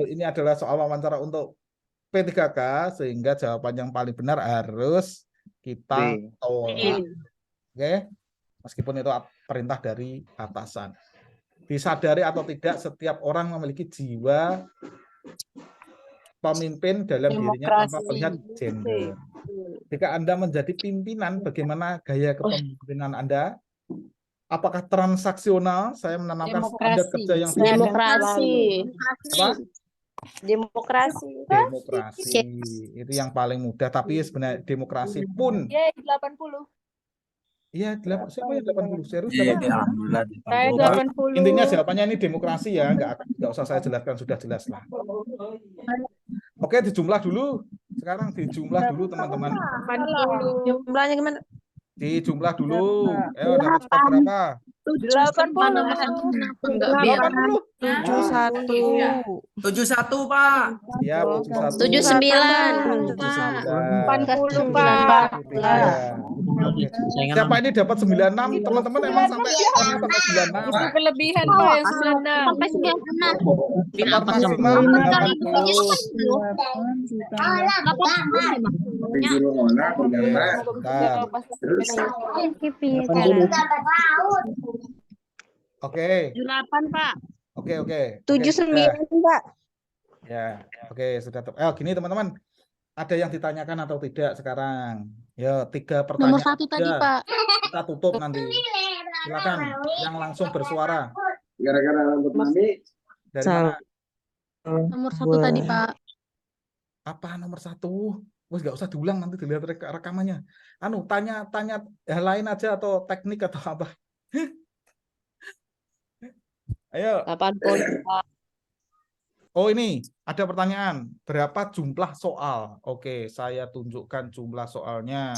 Ini adalah soal wawancara untuk P3K, sehingga jawaban yang paling benar harus kita B. tolak. Oke? Meskipun itu perintah dari atasan. Disadari atau tidak, setiap orang memiliki jiwa pemimpin dalam dirinya tanpa Demokrasi. melihat gender. Jika Anda menjadi pimpinan, bagaimana gaya kepemimpinan Anda? Apakah transaksional? Saya menanamkan standar Demokrasi. kerja yang Demokrasi. apa? Demokrasi. Demokrasi. Itu yang paling mudah, tapi sebenarnya demokrasi pun Yeay, 80. iya, siapa yang 80? Serius Iya, 80? alhamdulillah. Saya 80. Intinya jawabannya ini demokrasi ya, nggak usah saya jelaskan, sudah jelas lah. Oke, dijumlah dulu. Sekarang dijumlah dulu teman-teman. 80. Jumlahnya gimana? Dijumlah dulu. Ayo, dapat skor berapa? 80. Nomor satu kenapa enggak Iya, biar 80. 71. 71, Pak. Siap, 71. 79. 80, 80, Pak. Ya. Oke. Siapa ini dapat 96? Teman-teman emang sampai 96. Itu kelebihan Pak yang 96. Sampai 96. Skor maksimal 80. Bentar. Oke, 78, Pak. oke. 79, Pak. Ya, oke, sudah. Gini teman-teman, ada yang ditanyakan atau tidak sekarang? Ya, 3 pertanyaan. Nomor 1 tadi, aja. Pak. Kita tutup nanti. Silakan yang langsung bersuara. Gara-gara rambut mami. Dari mana? Nomor 1 tadi, Pak. Apa nomor 1? Wes nggak usah diulang, nanti dilihat rekamannya. Tanya hal lain aja atau teknik atau apa? Ayo. 80, Pak. Oh, ini ada pertanyaan. Berapa jumlah soal? Oke, saya tunjukkan jumlah soalnya.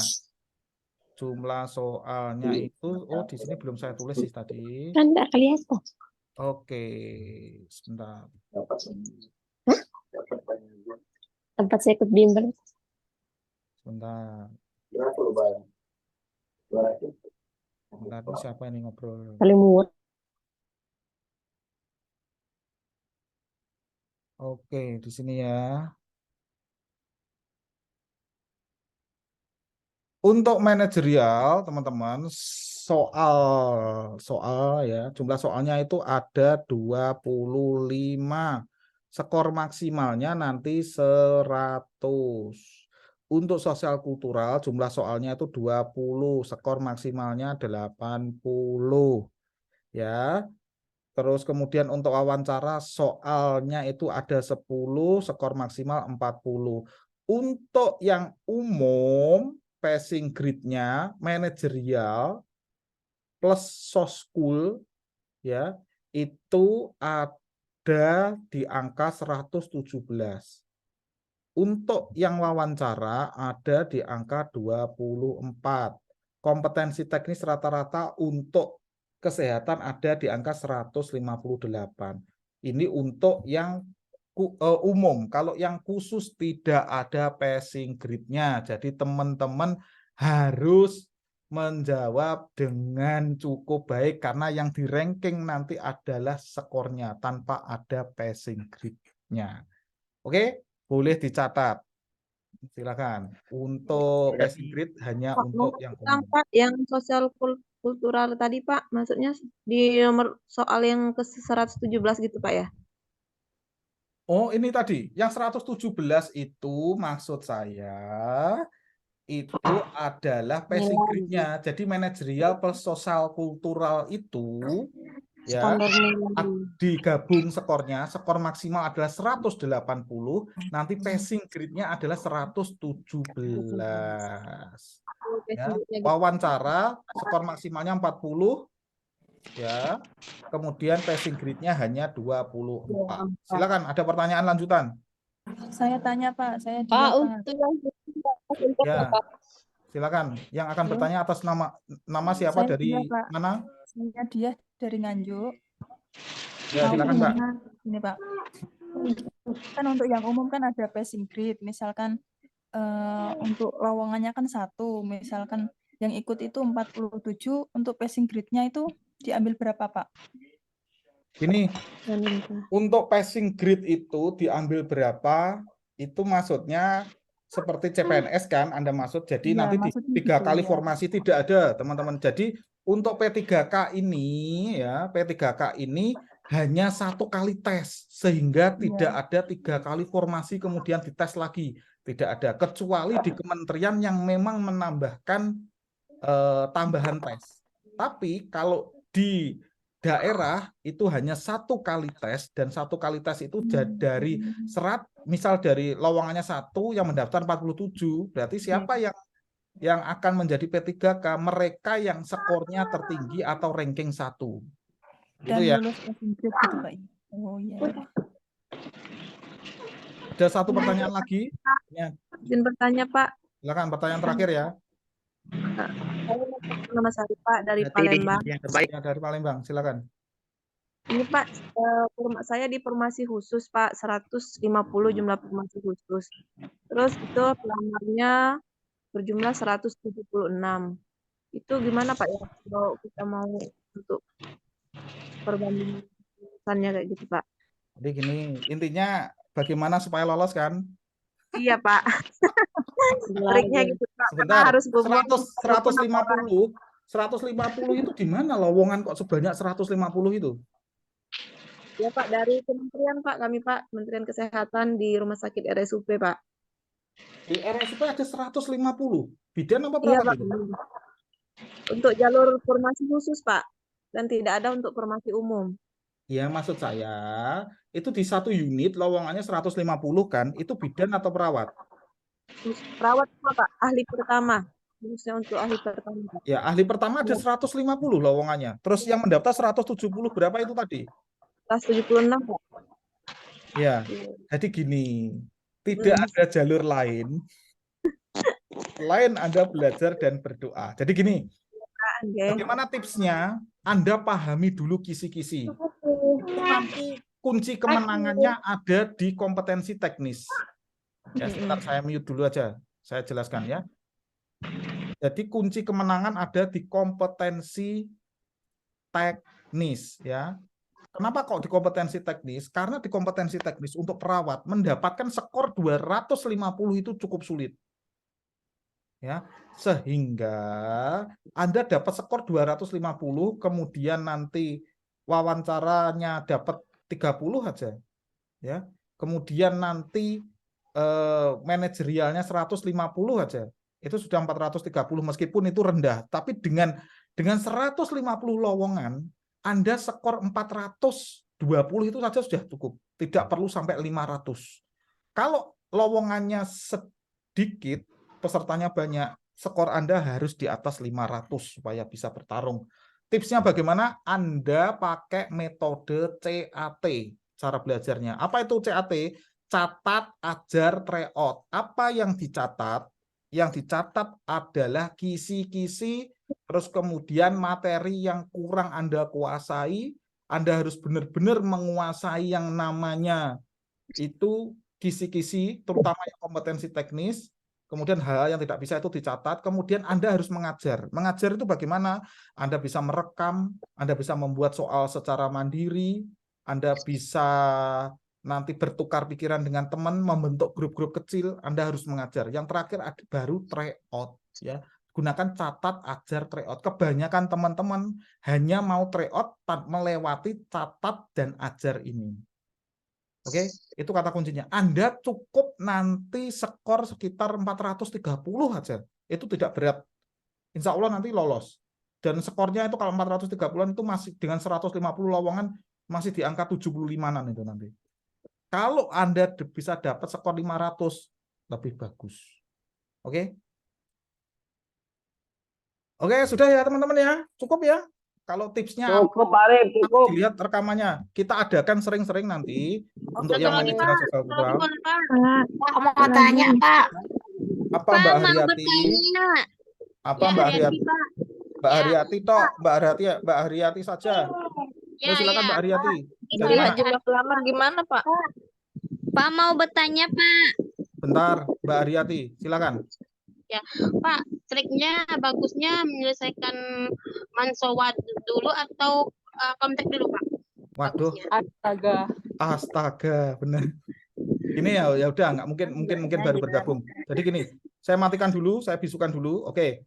Jumlah soalnya itu, di sini belum saya tulis sih tadi. Kan enggak kelihatan. Oke, sebentar. Tempat saya ikut bimbel. Sebentar. Sebentar, ini siapa ini ngobrol? Paling muat. Oke, di sini ya. Untuk manajerial, teman-teman, soal ya, jumlah soalnya itu ada 25. Skor maksimalnya nanti 100. Untuk sosial kultural, jumlah soalnya itu 20, skor maksimalnya 80. Ya. Terus kemudian untuk wawancara soalnya itu ada 10, skor maksimal 40. Untuk yang umum, passing grade-nya manajerial plus soskul ya, itu ada di angka 117. Untuk yang wawancara ada di angka 24. Kompetensi teknis rata-rata untuk kesehatan ada di angka 158. Ini untuk yang umum. Kalau yang khusus tidak ada passing grade-nya. Jadi teman-teman harus menjawab dengan cukup baik karena yang di ranking nanti adalah skornya tanpa ada passing grade-nya. Oke, boleh dicatat. Silakan. Untuk passing grade hanya untuk yang umum. Pak, yang sosial kultural tadi, Pak, maksudnya di nomor soal yang ke 117 gitu, Pak ya? Oh, ini tadi yang 117 itu maksud saya itu adalah passing grade-nya. Jadi manajerial plus sosial kultural itu ya, Standar nilai. digabung skornya, skor maksimal adalah 180, nanti passing grade-nya adalah 117. Ya, wawancara skor maksimalnya 40, ya, kemudian passing grade-nya hanya 24. Silakan, ada pertanyaan lanjutan? Saya tanya Pak, saya Pak, juga Pak. untuk yang Ya, silakan. Yang akan bertanya atas nama siapa Saya dari dia, Pak. mana? Saya dia dari Nganjuk. Ya, silakan, Mbak. Ini Pak. Kan untuk yang umum kan ada passing grade, misalkan untuk lowongannya kan 1, misalkan yang ikut itu 47, untuk passing grade-nya itu diambil berapa Pak? Ini untuk passing grade itu diambil berapa? Itu maksudnya seperti CPNS kan Anda maksud. Jadi Iya, nanti maksudnya 3 gitu, kali ya. formasi tidak ada, teman-teman. Jadi untuk P3K ini ya, P3K ini hanya 1 kali tes sehingga tidak ada 3 kali formasi kemudian dites lagi. Tidak ada, kecuali di kementerian yang memang menambahkan tambahan tes. Tapi kalau di daerah itu hanya 1 kali tes, dan 1 kali tes itu dari misal dari lowongannya 1 yang mendaftar 47, berarti siapa yang akan menjadi P3K? Mereka yang skornya tertinggi atau ranking 1. Dan Itu ya. lulus passing grade gitu Pak. Oh iya. Ada 1 pertanyaan lagi. Ya, izin bertanya Pak. silakan pertanyaan terakhir ya. Nama saya Pak dari Palembang. Ya, dari Palembang, silakan. Ini Pak, saya di formasi khusus Pak, 150 jumlah formasi khusus. Terus itu pelamarnya berjumlah 176. Itu gimana Pak ya kalau kita mau untuk perbandingannya kayak gitu Pak? Jadi gini, intinya bagaimana supaya lolos kan? Iya Pak. Triknya gitu Pak. Sebentar, Harus 150 itu di mana lowongan kok sebanyak 150 itu? Ya Pak, dari kementerian Pak, kami Pak, Kementerian Kesehatan di Rumah Sakit RSUP Pak. Di RSUP ada 150. Bidan apa Iya perawat Pak. itu? Untuk jalur formasi khusus Pak, dan tidak ada untuk formasi umum. Ya, maksud saya itu di 1 unit lowongannya 150 kan, itu bidan atau perawat? Perawat Pak, ahli pertama. Khususnya untuk ahli pertama Pak. Ya, ahli pertama ada 150 lowongannya. Terus yang mendaftar 170 berapa itu tadi? 176 Pak. Ya, jadi gini, tidak ada jalur lain selain Anda belajar dan berdoa. Jadi gini, bagaimana tipsnya? Anda pahami dulu kisi-kisi. Nanti kunci kemenangannya ada di kompetensi teknis. Ya, sebentar saya mute dulu aja. Saya jelaskan ya. Jadi kunci kemenangan ada di kompetensi teknis ya. Kenapa kok di kompetensi teknis? Karena di kompetensi teknis untuk perawat mendapatkan skor 250 itu cukup sulit. Ya, sehingga Anda dapat skor 250, kemudian nanti wawancaranya dapat 30 aja. Ya. Kemudian nanti manajerialnya 150 aja. Itu sudah 430 meskipun itu rendah, tapi dengan 150 lowongan Anda skor 420 itu saja sudah cukup. Tidak perlu sampai 500. Kalau lowongannya sedikit, pesertanya banyak, skor Anda harus di atas 500 supaya bisa bertarung. Tipsnya bagaimana? Anda pakai metode CAT, cara belajarnya. Apa itu CAT? Catat, ajar, tryout. Apa yang dicatat? Yang dicatat adalah kisi-kisi, terus kemudian materi yang kurang Anda kuasai. Anda harus benar-benar menguasai yang namanya itu kisi-kisi, terutama yang kompetensi teknis. Kemudian hal yang tidak bisa itu dicatat. Kemudian Anda harus mengajar. Mengajar itu bagaimana? Anda bisa merekam, Anda bisa membuat soal secara mandiri, Anda bisa nanti bertukar pikiran dengan teman, membentuk grup-grup kecil, Anda harus mengajar. Yang terakhir baru tryout ya. Gunakan catat, ajar, tryout. Kebanyakan teman-teman hanya mau tryout melewati catat dan ajar ini. Oke, itu kata kuncinya. Anda cukup nanti skor sekitar 430 aja. Itu tidak berat. Insya Allah nanti lolos. dan skornya itu kalau 430-an itu masih dengan 150 lowongan masih di angka 75-an itu nanti. Kalau Anda bisa dapat skor 500 lebih bagus. Oke? Oke, sudah ya teman-teman ya. Cukup ya. Kalau tipsnya Cukup, Arif, cukup. dilihat rekamannya. Kita adakan sering-sering nanti untuk Satu yang lagi, manajemen sosial Satu lagi kultural. boleh, Pak. Pak, mau tanya, Pak. Apa Pak, Mbak mau Haryati? bertanya. Apa Ya, Mbak Haryati, Haryati? Pak. Mbak Ya. Haryati tok, Mbak Haryati saja. Ya, Silakan ya. Mbak Haryati. Ini Dari Lihat mana? jumlah pelamar gimana, Pak? Pak, mau bertanya, Pak. Bentar, Mbak Haryati, silakan. Ya, Pak, triknya bagusnya menyelesaikan mansowat dulu atau kontak dulu, Pak? Waduh, Bagusnya. astaga, benar. Ini ya udah nggak mungkin baru bergabung. Jadi gini, saya matikan dulu, saya bisukan dulu. Oke.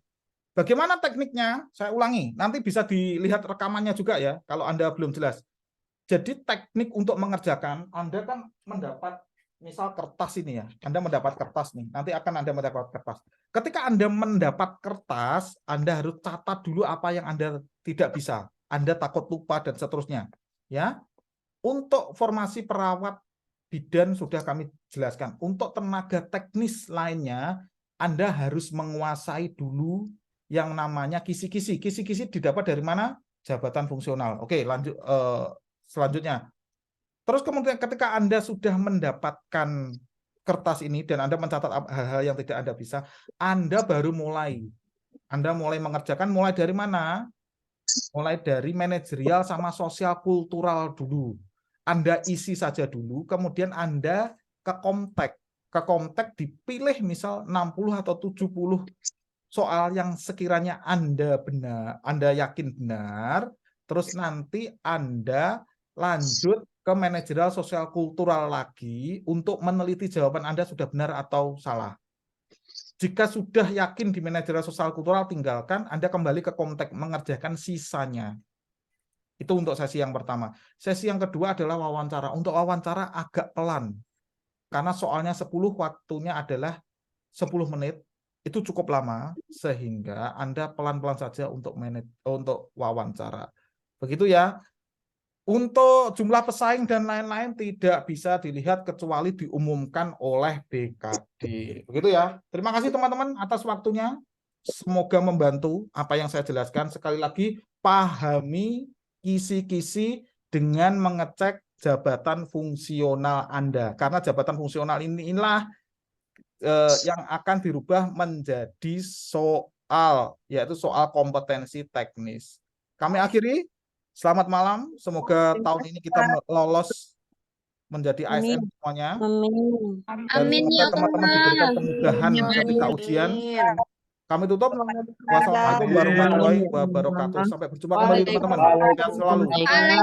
Bagaimana tekniknya? Saya ulangi. Nanti bisa dilihat rekamannya juga ya kalau Anda belum jelas. Jadi teknik untuk mengerjakan, Anda kan mendapat misal kertas ini ya. Anda mendapat kertas nih. Nanti akan Anda mendapat kertas. Ketika Anda mendapat kertas, Anda harus catat dulu apa yang Anda tidak bisa. Anda takut lupa dan seterusnya. Ya. Untuk formasi perawat bidan sudah kami jelaskan. Untuk tenaga teknis lainnya, Anda harus menguasai dulu yang namanya kisi-kisi. Kisi-kisi didapat dari mana? Jabatan fungsional. Oke, lanjut selanjutnya. Terus kemudian ketika Anda sudah mendapatkan kertas ini dan Anda mencatat hal-hal yang tidak Anda bisa, Anda baru mulai. Anda mulai mengerjakan mulai dari mana? Mulai dari manajerial sama sosial kultural dulu. Anda isi saja dulu, kemudian Anda ke Komtek. Ke Komtek dipilih misal 60 atau 70 soal yang sekiranya Anda yakin benar, terus nanti Anda lanjut ke manajerial sosial kultural lagi untuk meneliti jawaban Anda sudah benar atau salah. Jika sudah yakin di manajerial sosial kultural, tinggalkan, Anda kembali ke Komtek mengerjakan sisanya. Itu untuk sesi yang pertama. Sesi yang kedua adalah wawancara. Untuk wawancara agak pelan. Karena soalnya 10, waktunya adalah 10 menit. Itu cukup lama, sehingga Anda pelan-pelan saja untuk wawancara. Begitu ya. Untuk jumlah pesaing dan lain-lain tidak bisa dilihat kecuali diumumkan oleh BKD. Begitu ya. Terima kasih teman-teman atas waktunya. Semoga membantu apa yang saya jelaskan. Sekali lagi, pahami kisi-kisi dengan mengecek jabatan fungsional Anda. Karena jabatan fungsional inilah yang akan dirubah menjadi soal, yaitu soal kompetensi teknis. Kami akhiri. Selamat malam. Semoga tahun ini kita lolos menjadi ASN semuanya. Amin. Dan Amin semoga ya teman-teman diberikan kemudahan ketika ujian. Kami tutup. Wassalamualaikum warahmatullahi wabarakatuh. Sampai berjumpa kembali teman-teman. Sehat selalu.